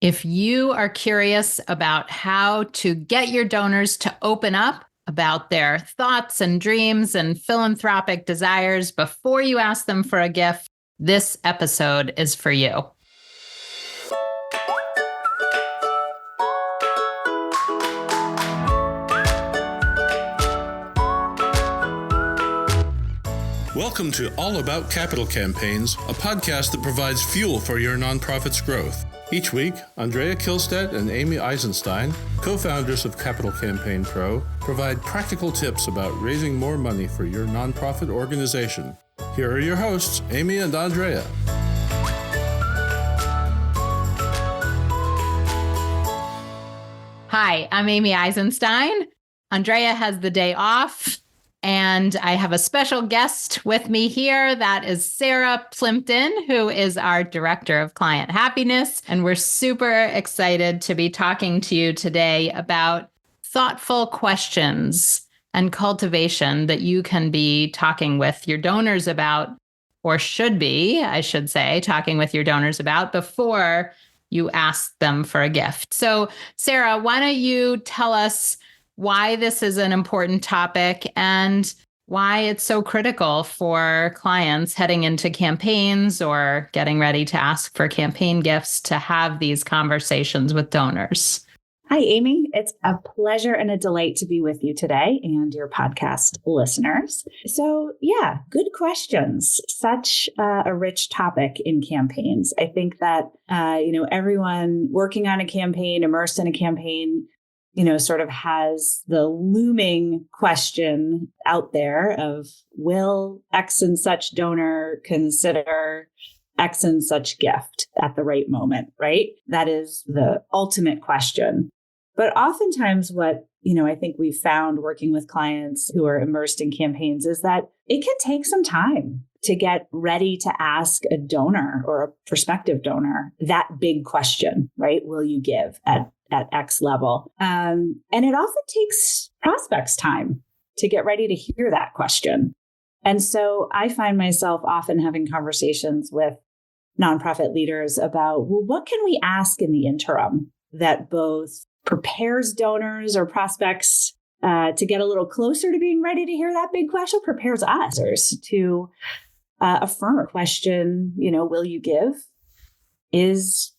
If you are curious about how to get your donors to open up about their thoughts and dreams and philanthropic desires before you ask them for a gift, this episode is for you. Welcome to All About Capital Campaigns, a podcast that provides fuel for your nonprofit's growth. Each week, Andrea Kilstedt and Amy Eisenstein, co-founders of Capital Campaign Pro, provide practical tips about raising more money for your nonprofit organization. Here are your hosts, Amy and Andrea. Hi, I'm Amy Eisenstein. Andrea has the day off, and I have a special guest with me here. That is Sarah Plimpton, who is our Director of Client Happiness. And we're super excited to be talking to you today about thoughtful questions and cultivation that you can be talking with your donors about, or should be, I should say, talking with your donors about before you ask them for a gift. So, Sarah, why don't you tell us why this is an important topic and why it's so critical for clients heading into campaigns or getting ready to ask for campaign gifts to have these conversations with donors. Hi, Amy. It's a pleasure and a delight to be with you today and your podcast listeners. So, good questions. Such a rich topic in campaigns. I think that, everyone working on a campaign, immersed in a campaign, sort of has the looming question out there of, will X and such donor consider X and such gift at the right moment, right? That is the ultimate question. But oftentimes what, I think we've found working with clients who are immersed in campaigns is that it can take some time to get ready to ask a donor or a prospective donor that big question, right? Will you give at X level? And it often takes prospects time to get ready to hear that question. And so I find myself often having conversations with nonprofit leaders about, well, what can we ask in the interim that both prepares donors or prospects to get a little closer to being ready to hear that big question, prepares us to affirm a question, will you give, is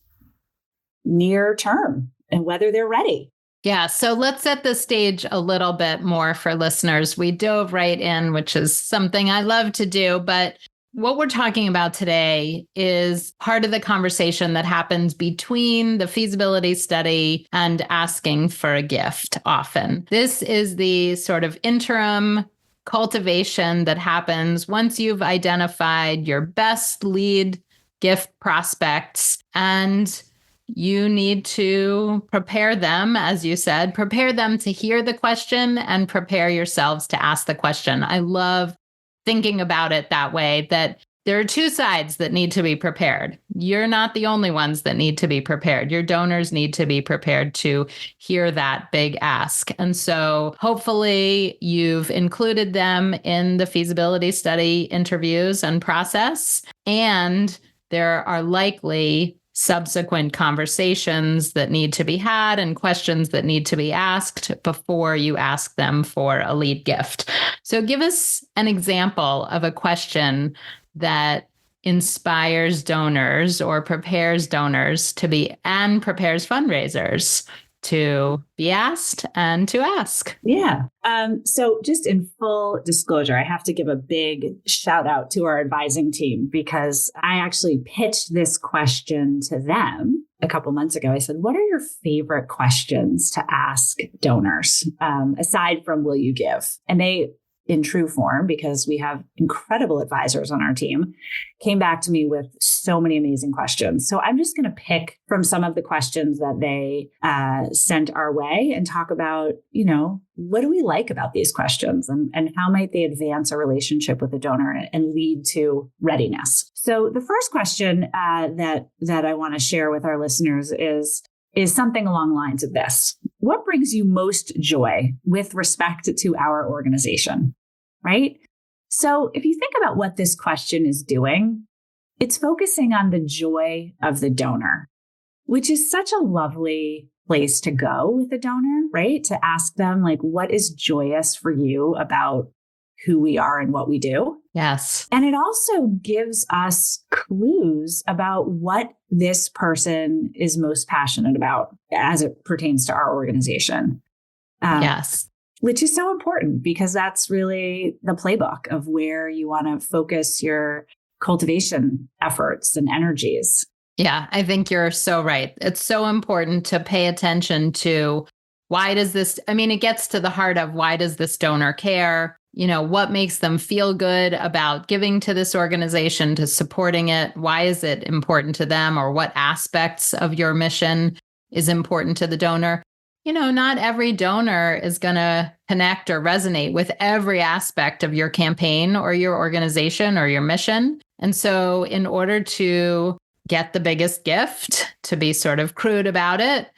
near term and whether they're ready. Yeah. So let's set the stage a little bit more for listeners. We dove right in, which is something I love to do, but what we're talking about today is part of the conversation that happens between the feasibility study and asking for a gift often. This is the sort of interim cultivation that happens once you've identified your best lead gift prospects, and you need to prepare them, as you said, prepare them to hear the question and prepare yourselves to ask the question. I love thinking about it that way, that there are two sides that need to be prepared. You're not the only ones that need to be prepared. Your donors need to be prepared to hear that big ask. And so hopefully you've included them in the feasibility study interviews and process, and there are likely subsequent conversations that need to be had and questions that need to be asked before you ask them for a lead gift. So give us an example of a question that inspires donors or prepares donors to be, and prepares fundraisers to be asked and to ask. Yeah. So just in full disclosure, I have to give a big shout out to our advising team, because I actually pitched this question to them a couple months ago. I said, what are your favorite questions to ask donors, aside from will you give? And they, in true form, because we have incredible advisors on our team, came back to me with so many amazing questions. So I'm just going to pick from some of the questions that they sent our way and talk about, what do we like about these questions, and how might they advance a relationship with the donor and lead to readiness. So the first question that I want to share with our listeners is something along the lines of this. What brings you most joy with respect to our organization, right? So if you think about what this question is doing, it's focusing on the joy of the donor. which is such a lovely place to go with a donor, right? To ask them, like, what is joyous for you about who we are and what we do? Yes. And it also gives us clues about what this person is most passionate about as it pertains to our organization. Yes. Which is so important because that's really the playbook of where you want to focus your cultivation efforts and energies. Yeah, I think you're so right. It's so important to pay attention to it gets to the heart of why does this donor care? What makes them feel good about giving to this organization, to supporting it? Why is it important to them? Or what aspects of your mission is important to the donor? Not every donor is going to connect or resonate with every aspect of your campaign or your organization or your mission. And so in order to get the biggest gift, to be sort of crude about it,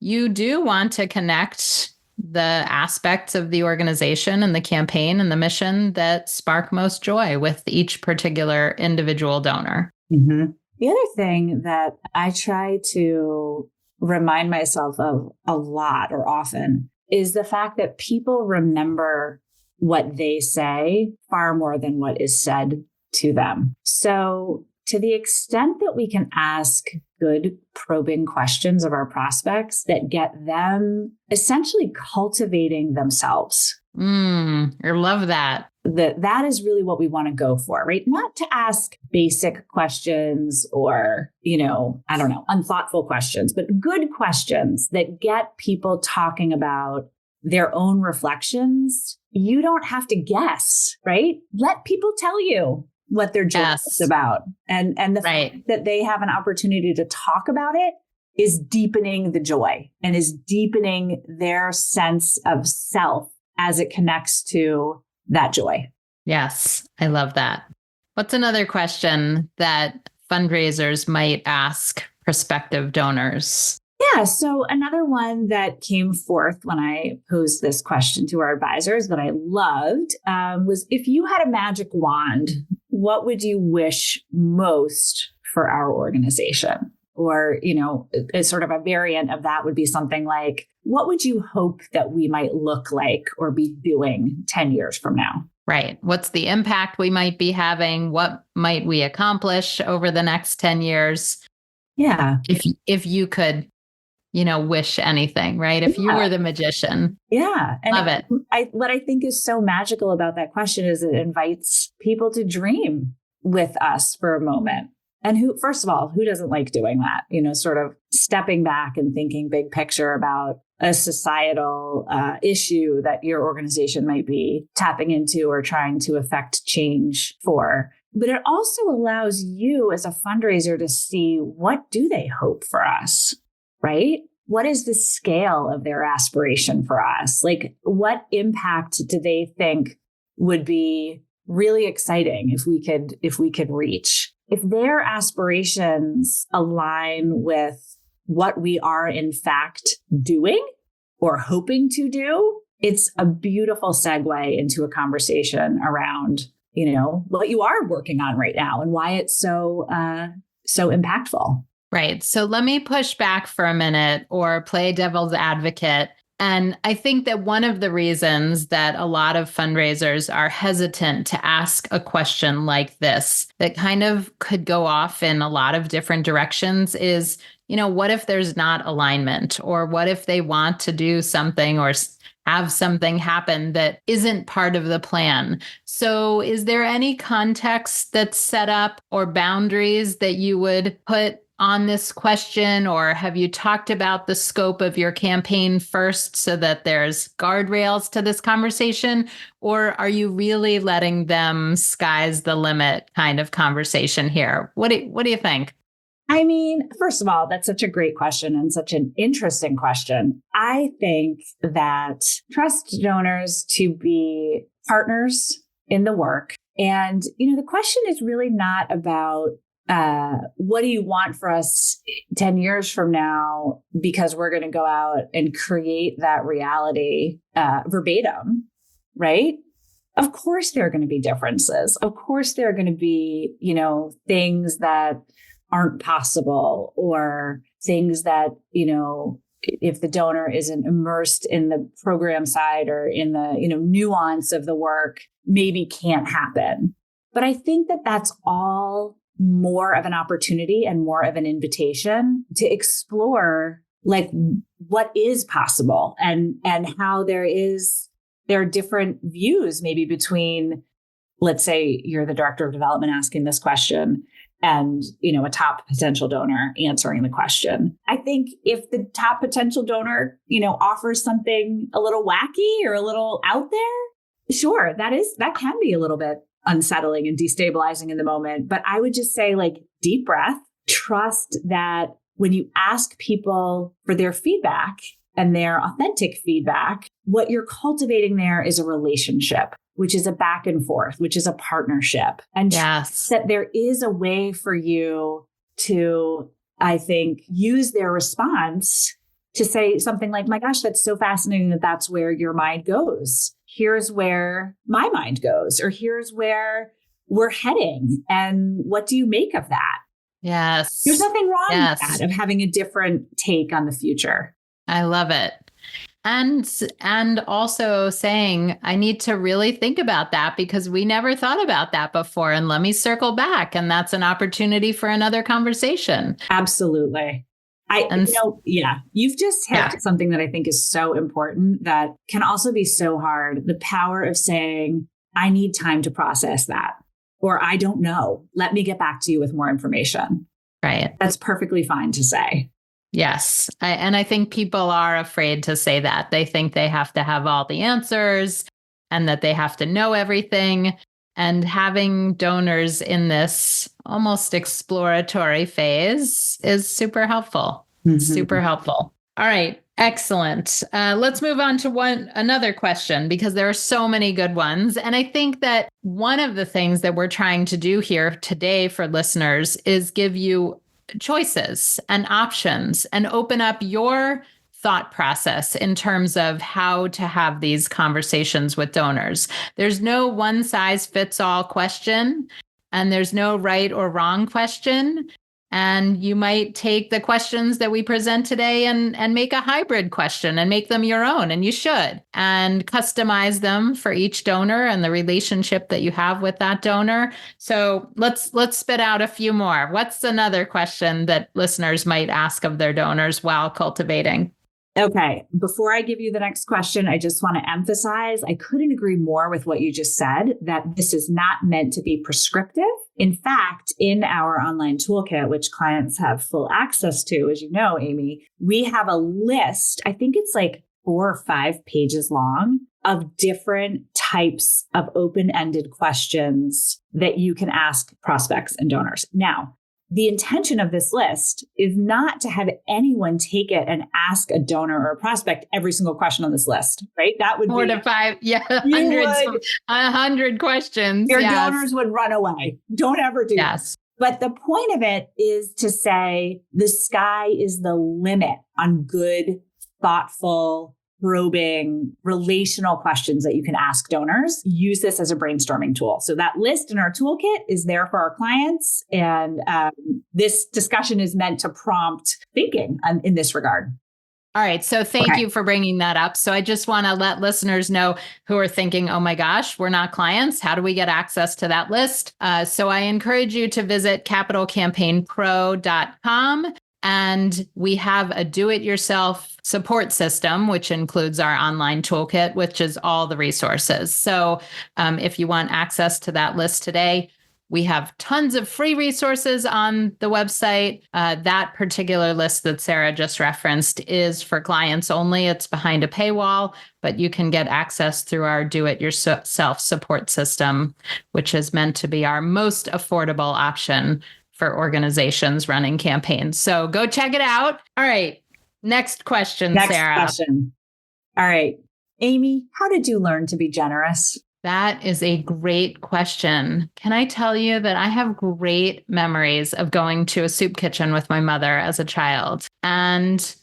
you do want to connect the aspects of the organization and the campaign and the mission that spark most joy with each particular individual donor. Mm-hmm. The other thing that I try to remind myself of a lot or often is the fact that people remember what they say far more than what is said to them. So to the extent that we can ask good probing questions of our prospects that get them essentially cultivating themselves. I love that. That is really what we want to go for, right? Not to ask basic questions or, unthoughtful questions, but good questions that get people talking about their own reflections. You don't have to guess, right? Let people tell you what they're joyous about. And the fact that they have an opportunity to talk about it is deepening the joy and is deepening their sense of self as it connects to that joy. Yes, I love that. What's another question that fundraisers might ask prospective donors? Yeah, so another one that came forth when I posed this question to our advisors that I loved was, if you had a magic wand, what would you wish most for our organization? Or, a sort of a variant of that would be something like, what would you hope that we might look like or be doing 10 years from now? Right. What's the impact we might be having? What might we accomplish over the next 10 years? Yeah. If you could, wish anything, right? If you were the magician. Yeah. And love it. What I think is so magical about that question is it invites people to dream with us for a moment. And first of all, who doesn't like doing that? Sort of stepping back and thinking big picture about a societal issue that your organization might be tapping into or trying to affect change for. But it also allows you as a fundraiser to see, what do they hope for us, right? What is the scale of their aspiration for us? Like, what impact do they think would be really exciting if we could reach? If their aspirations align with what we are in fact doing or hoping to do, it's a beautiful segue into a conversation around, what you are working on right now and why it's so impactful. Right. So let me push back for a minute or play devil's advocate. And I think that one of the reasons that a lot of fundraisers are hesitant to ask a question like this, that kind of could go off in a lot of different directions, is, what if there's not alignment? Or what if they want to do something or have something happen that isn't part of the plan? So is there any context that's set up or boundaries that you would put on this question, or have you talked about the scope of your campaign first so that there's guardrails to this conversation? Or are you really letting them sky's the limit kind of conversation here? What do you think? I mean, first of all, that's such a great question and such an interesting question. I think that trust donors to be partners in the work. And, the question is really not about what do you want for us 10 years from now, because we're going to go out and create that reality verbatim, right? Of course, there are going to be differences. Of course, there are going to be, things that aren't possible or things that, if the donor isn't immersed in the program side or in the, nuance of the work, maybe can't happen. But I think that that's all more of an opportunity and more of an invitation to explore like what is possible and how there are different views maybe between, let's say you're the director of development asking this question and, a top potential donor answering the question. I think if the top potential donor, offers something a little wacky or a little out there, sure, that can be a little bit unsettling and destabilizing in the moment. But I would just say like deep breath, trust that when you ask people for their feedback and their authentic feedback, what you're cultivating there is a relationship, which is a back and forth, which is a partnership. And trust that there is a way for you to, I think, use their response to say something like, my gosh, that's so fascinating that that's where your mind goes. Here's where my mind goes, or here's where we're heading. And what do you make of that? Yes. There's nothing wrong with that, of having a different take on the future. I love it. And also saying, I need to really think about that because we never thought about that before. And let me circle back. And that's an opportunity for another conversation. Absolutely. You've just hit something that I think is so important that can also be so hard. The power of saying, I need time to process that, or I don't know. Let me get back to you with more information. Right. That's perfectly fine to say. Yes. I think people are afraid to say that. They think they have to have all the answers and that they have to know everything. And having donors in this almost exploratory phase is super helpful. Mm-hmm. Super helpful. All right. Excellent. Let's move on to another question, because there are so many good ones. And I think that one of the things that we're trying to do here today for listeners is give you choices and options and open up your thought process in terms of how to have these conversations with donors. There's no one size fits all question, and there's no right or wrong question. And you might take the questions that we present today and make a hybrid question and make them your own, and you should, and customize them for each donor and the relationship that you have with that donor. So let's spit out a few more. What's another question that listeners might ask of their donors while cultivating? Okay. Before I give you the next question, I just want to emphasize, I couldn't agree more with what you just said, that this is not meant to be prescriptive. In fact, in our online toolkit, which clients have full access to, as you know, Amy, we have a list, I think it's like 4 or 5 pages long, of different types of open-ended questions that you can ask prospects and donors. Now, the intention of this list is not to have anyone take it and ask a donor or a prospect every single question on this list, right? That would 4 to 5, hundreds, 100 questions. Your donors would run away. Don't ever do that. But the point of it is to say the sky is the limit on good, thoughtful, probing, relational questions that you can ask donors. Use this as a brainstorming tool. So that list in our toolkit is there for our clients. And this discussion is meant to prompt thinking in this regard. All right. So thank you for bringing that up. So I just want to let listeners know who are thinking, oh my gosh, we're not clients. How do we get access to that list? So I encourage you to visit capitalcampaignpro.com. And we have a do-it-yourself support system, which includes our online toolkit, which is all the resources. So if you want access to that list today, we have tons of free resources on the website. That particular list that Sarah just referenced is for clients only. It's behind a paywall, but you can get access through our do-it-yourself support system, which is meant to be our most affordable option for organizations running campaigns. So go check it out. All right. Next question, Sarah. Next question. All right. Amy, how did you learn to be generous? That is a great question. Can I tell you that I have great memories of going to a soup kitchen with my mother as a child. And,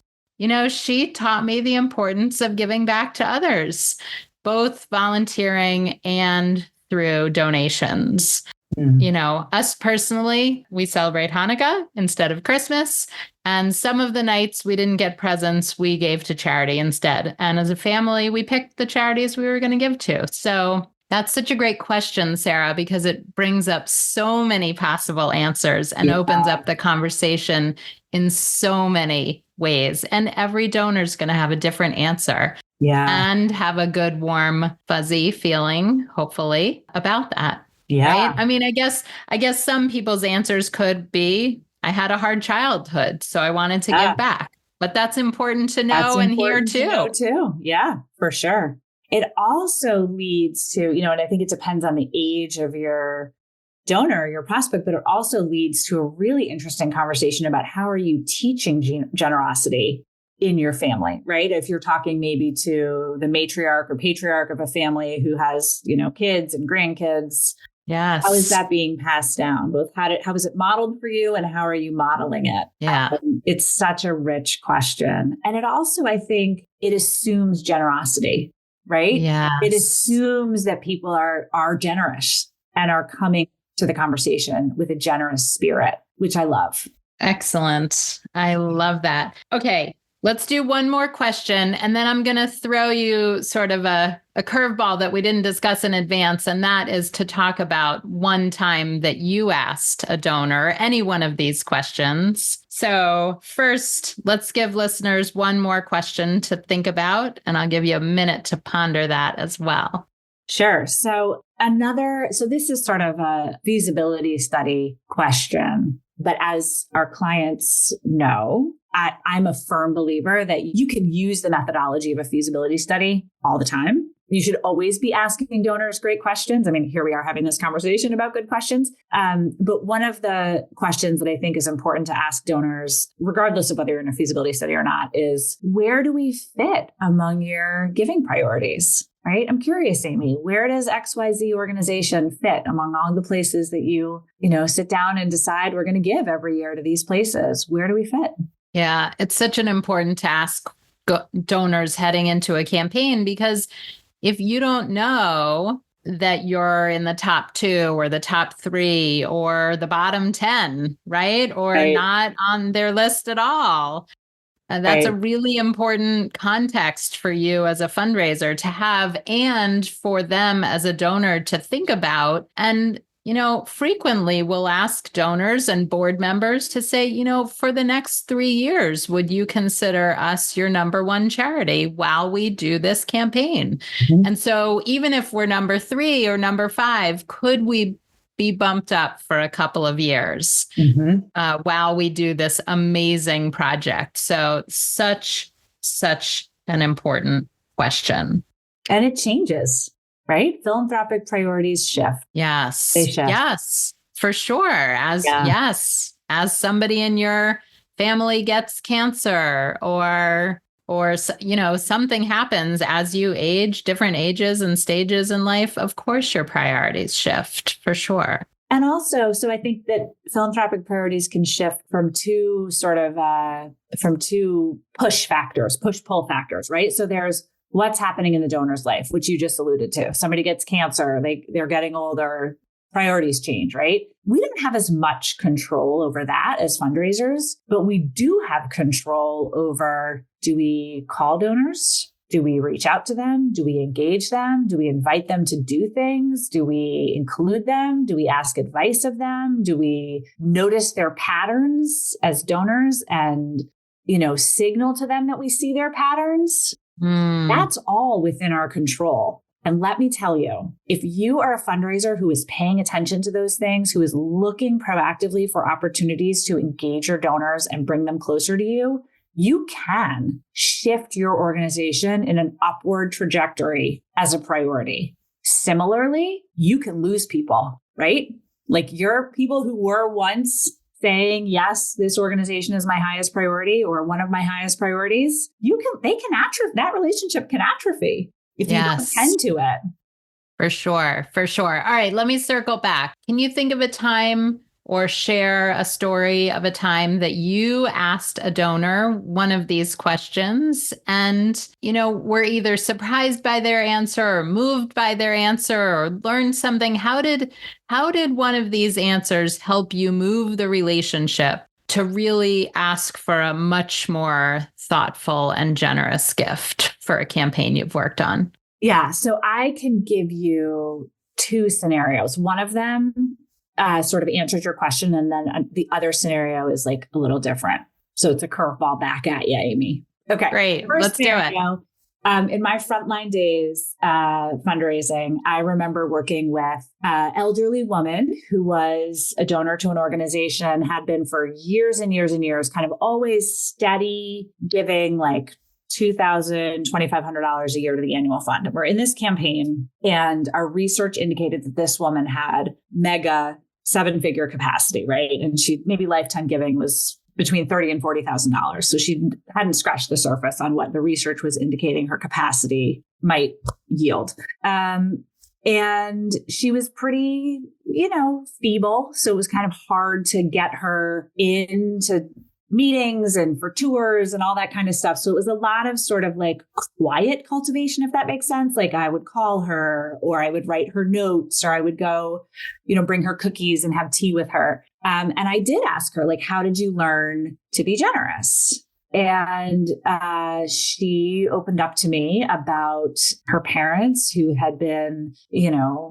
she taught me the importance of giving back to others, both volunteering and through donations. You know, us personally, we celebrate Hanukkah instead of Christmas. And some of the nights we didn't get presents, we gave to charity instead. And as a family, we picked the charities we were going to give to. So that's such a great question, Sarah, because it brings up so many possible answers and opens up the conversation in so many ways. And every donor is going to have a different answer. And have a good, warm, fuzzy feeling, hopefully, about that. Right? I mean, I guess some people's answers could be, I had a hard childhood, so I wanted to give back. But that's important to know and hear too. Yeah, for sure. It also leads to, you know, and I think it depends on the age of your donor, your prospect, but it also leads to a really interesting conversation about how are you teaching generosity in your family, right? If you're talking maybe to the matriarch or patriarch of a family who has, you know, kids and grandkids. Yes. How is that being passed down? Both how is it modeled for you and how are you modeling it? Yeah. It's such a rich question. And it also, I think, it assumes generosity, right? Yes. It assumes that people are generous and are coming to the conversation with a generous spirit, which I love. Excellent. I love that. Okay. Let's do one more question, and then I'm going to throw you sort of a curveball that we didn't discuss in advance, and that is to talk about one time that you asked a donor any one of these questions. So first, let's give listeners one more question to think about, and I'll give you a minute to ponder that as well. Sure. So this is sort of a feasibility study question, but as our clients know, I'm a firm believer that you can use the methodology of a feasibility study all the time. You should always be asking donors great questions. I mean, here we are having this conversation about good questions. But one of the questions that I think is important to ask donors, regardless of whether you're in a feasibility study or not, is where do we fit among your giving priorities? Right? I'm curious, Amy, where does XYZ organization fit among all the places that you sit down and decide we're going to give every year to these places? Where do we fit? Yeah, it's such an important task donors heading into a campaign, because if you don't know that you're in the top 2 or the top 3 or the bottom 10, right? Or not on their list at all. That's a really important context for you as a fundraiser to have, and for them as a donor to think about. And, frequently we'll ask donors and board members to say, for the next 3 years, would you consider us your number 1 charity while we do this campaign? Mm-hmm. And so even if we're number 3 or number 5, could we be bumped up for a couple of years while we do this amazing project? So such an important question. And it changes, right? Philanthropic priorities shift. Yes. They shift. Yes, for sure. As somebody in your family gets cancer or something happens as you age, different ages and stages in life, of course your priorities shift, for sure. And also, so I think that philanthropic priorities can shift from two push-pull factors, right? So there's what's happening in the donor's life, which you just alluded to. If somebody gets cancer, they're getting older, priorities change, right? We don't have as much control over that as fundraisers, but we do have control over, do we call donors? Do we reach out to them? Do we engage them? Do we invite them to do things? Do we include them? Do we ask advice of them? Do we notice their patterns as donors and, signal to them that we see their patterns? That's all within our control. And let me tell you, if you are a fundraiser who is paying attention to those things, who is looking proactively for opportunities to engage your donors and bring them closer to you, you can shift your organization in an upward trajectory as a priority. Similarly, you can lose people, right? Like your people who were once saying, yes, this organization is my highest priority or one of my highest priorities, that relationship can atrophy if you don't tend to it. For sure. All right, let me circle back. Can you think of a time or share a story of a time that you asked a donor one of these questions and, were either surprised by their answer or moved by their answer or learned something? How did one of these answers help you move the relationship to really ask for a much more thoughtful and generous gift for a campaign you've worked on? Yeah. So I can give you two scenarios. One of them sort of answers your question. And then the other scenario is like a little different. So it's a curveball back at you, Amy. Okay. Great. Let's do it. In my frontline days, fundraising, I remember working with an elderly woman who was a donor to an organization, had been for years and years and years, kind of always steady giving like $2,000, $2,500 a year to the annual fund. And we're in this campaign and our research indicated that this woman had mega 7-figure capacity, right? And she maybe lifetime giving was between $30,000 and $40,000. So she hadn't scratched the surface on what the research was indicating her capacity might yield. And she was pretty, feeble. So it was kind of hard to get her into meetings and for tours and all that kind of stuff. So it was a lot of sort of like quiet cultivation, if that makes sense. Like I would call her or I would write her notes or I would go, bring her cookies and have tea with her. And I did ask her, like, how did you learn to be generous? And she opened up to me about her parents who had been,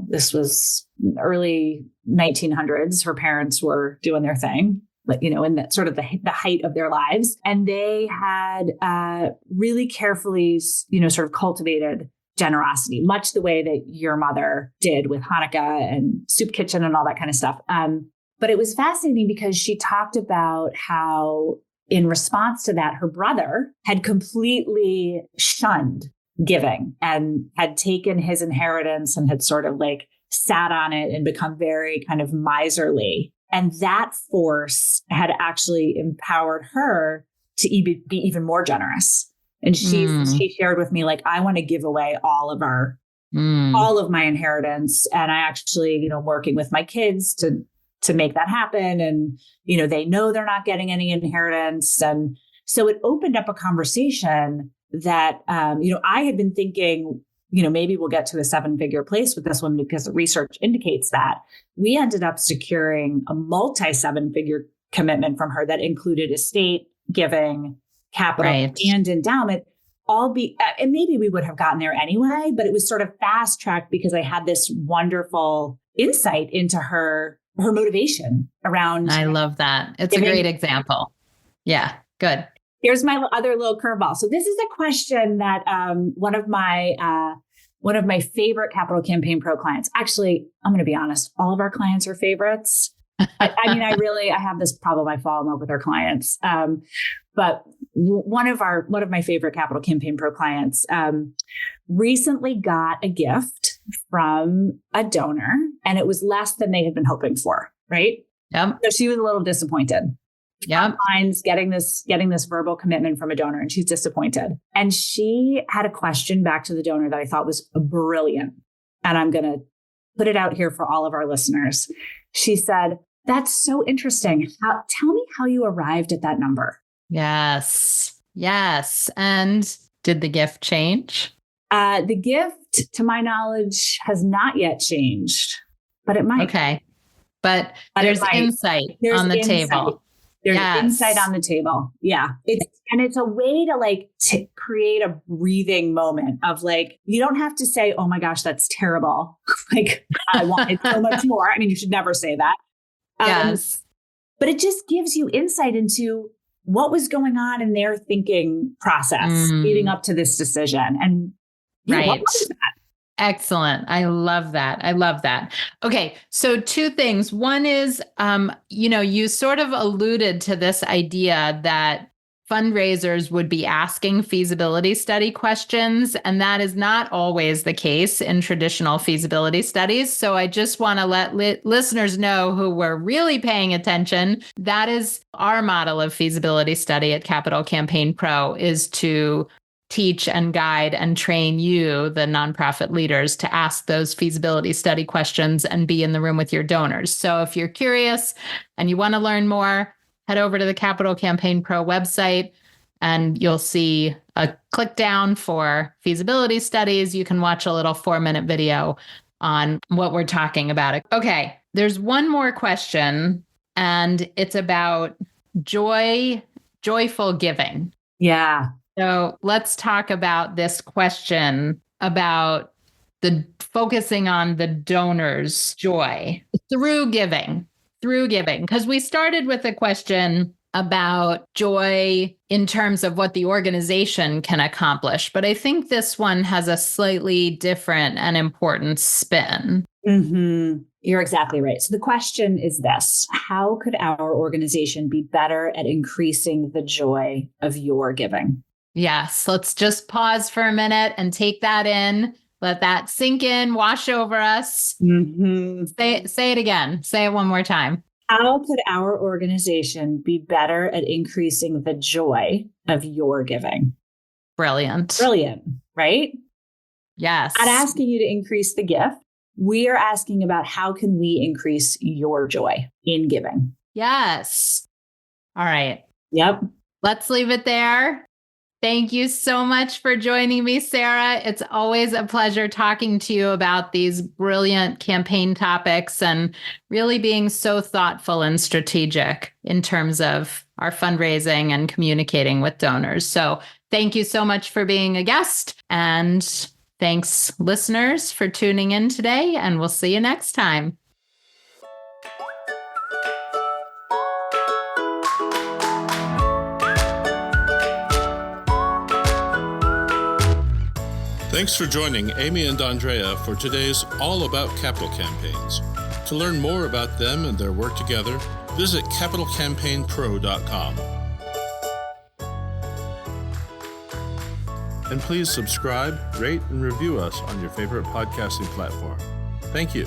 this was early 1900s. Her parents were doing their thing, in that sort of the height of their lives. And they had really carefully, sort of cultivated generosity, much the way that your mother did with Hanukkah and soup kitchen and all that kind of stuff. But it was fascinating because she talked about how in response to that, her brother had completely shunned giving and had taken his inheritance and had sort of like sat on it and become very kind of miserly. And that force had actually empowered her to be even more generous. And she shared with me, like, I want to give away all of my inheritance. And I actually, working with my kids to make that happen. And, they know they're not getting any inheritance. And so it opened up a conversation that, I had been thinking, maybe we'll get to a 7-figure place with this one because the research indicates that. We ended up securing a multi-7-figure commitment from her that included estate, giving, capital, and endowment. And maybe we would have gotten there anyway, but it was sort of fast tracked because I had this wonderful insight into her motivation around. I love that. It's a great example. Yeah, good. Here's my other little curveball. So this is a question that one of my favorite Capital Campaign Pro clients, actually, I'm going to be honest, all of our clients are favorites. I have this problem. I fall in love with our clients. But one of my favorite Capital Campaign Pro clients recently got a gift from a donor, and it was less than they had been hoping for. Right. Yep. So she was a little disappointed. Yeah. Getting this verbal commitment from a donor, and she's disappointed. And she had a question back to the donor that I thought was brilliant. And I'm going to put it out here for all of our listeners. She said, "That's so interesting. Tell me how you arrived at that number." Yes. Yes. And did the gift change? The gift, to my knowledge, has not yet changed, but it might. Okay. But there's insight on the table. There's insight on the table. Yeah. It's a way to create a breathing moment of like, you don't have to say, "Oh my gosh, that's terrible." Like, I wanted so much more. I mean, you should never say that. Yes. But it just gives you insight into what was going on in their thinking process leading up to this decision. And what was that? Excellent. I love that. Okay. So 2 things. One is, you sort of alluded to this idea that fundraisers would be asking feasibility study questions, and that is not always the case in traditional feasibility studies. So I just want to let listeners know who were really paying attention. That is our model of feasibility study at Capital Campaign Pro, is to teach and guide and train you, the nonprofit leaders, to ask those feasibility study questions and be in the room with your donors. So if you're curious and you want to learn more, head over to the Capital Campaign Pro website and you'll see a click down for feasibility studies. You can watch a little 4-minute video on what we're talking about. Okay, there's one more question, and it's about joyful giving. Yeah. So let's talk about this question about the focusing on the donor's joy through giving, because we started with a question about joy in terms of what the organization can accomplish. But I think this one has a slightly different and important spin. Mm-hmm. You're exactly right. So the question is this: how could our organization be better at increasing the joy of your giving? Yes, let's just pause for a minute and take that in. Let that sink in, wash over us. Mm-hmm. Say it again. Say it one more time. How could our organization be better at increasing the joy of your giving? Brilliant. Brilliant, right? Yes. Not asking you to increase the gift. We are asking about how can we increase your joy in giving? Yes. All right. Yep. Let's leave it there. Thank you so much for joining me, Sarah. It's always a pleasure talking to you about these brilliant campaign topics and really being so thoughtful and strategic in terms of our fundraising and communicating with donors. So thank you so much for being a guest, and thanks, listeners, for tuning in today, and we'll see you next time. Thanks for joining Amy and Andrea for today's All About Capital Campaigns. To learn more about them and their work together, visit capitalcampaignpro.com. And please subscribe, rate, and review us on your favorite podcasting platform. Thank you.